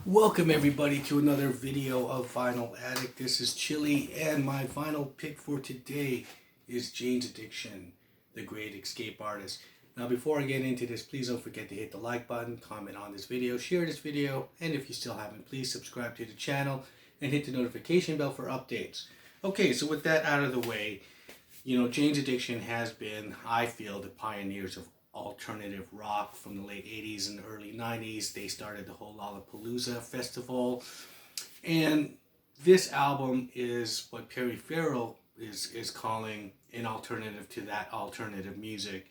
Welcome everybody to another video of Vinyl Addict. This is Chili, and my vinyl pick for today is Jane's Addiction, the great escape artist. Now before I get into this, please don't forget to hit the like button, comment on this video, share this video, and if you still haven't, please subscribe to the channel and hit the notification bell for updates. Okay, so with that out of the way, Jane's Addiction has been, I feel, the pioneers of alternative rock from the late 80s and early 90s. They started the whole Lollapalooza festival, and this album is what Perry Farrell is calling an alternative to that alternative music.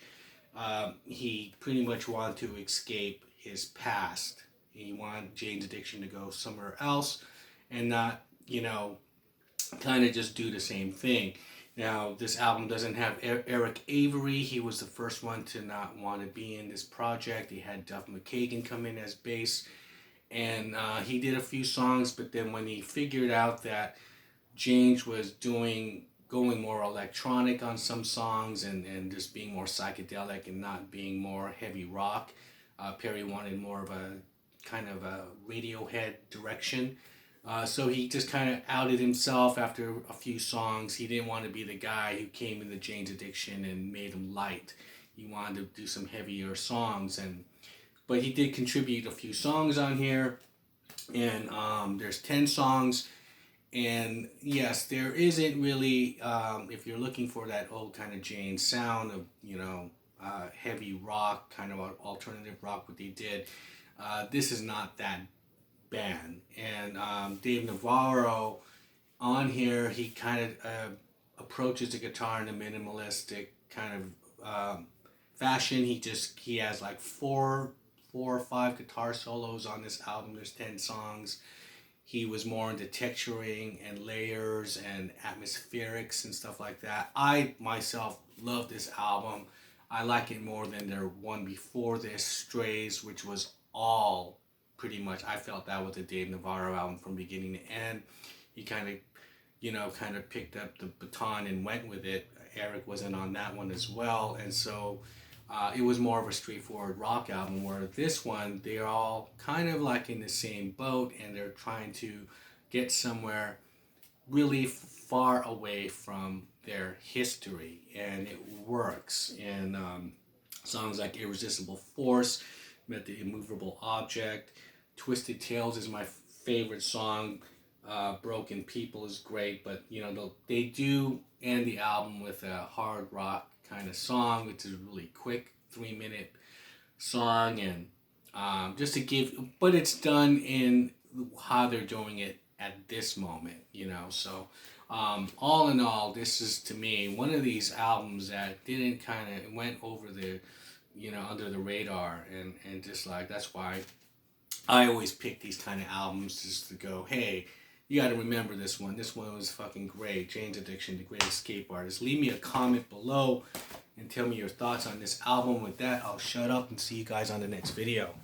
He pretty much wanted to escape his past. He wanted Jane's Addiction to go somewhere else and not, kind of just do the same thing. Now, this album doesn't have Eric Avery. He was the first one to not want to be in this project. He had Duff McKagan come in as bass, and he did a few songs, but then when he figured out that James was going more electronic on some songs and just being more psychedelic and not being more heavy rock, Perry wanted more of a kind of a Radiohead direction. So he just kind of outed himself after a few songs. He didn't want to be the guy who came into Jane's Addiction and made him light. He wanted to do some heavier songs, but he did contribute a few songs on here, and there's 10 songs. And yes, there isn't really, if you're looking for that old kind of Jane sound of, heavy rock, kind of alternative rock, what they did, this is not that band. And Dave Navarro on here, he kind of approaches the guitar in a minimalistic kind of fashion. He has like four or five guitar solos on this album. There's 10 songs. He was more into texturing and layers and atmospherics and stuff like that. I myself love this album. I like it more than their one before this, Strays, which was all pretty much, I felt that was the Dave Navarro album from beginning to end. He kind of picked up the baton and went with it. Eric wasn't on that one as well, and so it was more of a straightforward rock album, where this one, they're all kind of like in the same boat, and they're trying to get somewhere really far away from their history, and it works. And songs like Irresistible Force, Met the Immovable Object, Twisted Tales is my favorite song. Broken People is great, but they do end the album with a hard rock kind of song, which is a really quick 3-minute song, and just to give, but it's done in how they're doing it at this moment, So all in all, this is to me one of these albums that didn't kind of went over the, under the radar, and just like that's why I always pick these kind of albums just to go, hey, you got to remember this one. This one was fucking great. Jane's Addiction, the great escape artist. Leave me a comment below and tell me your thoughts on this album. With that, I'll shut up and see you guys on the next video.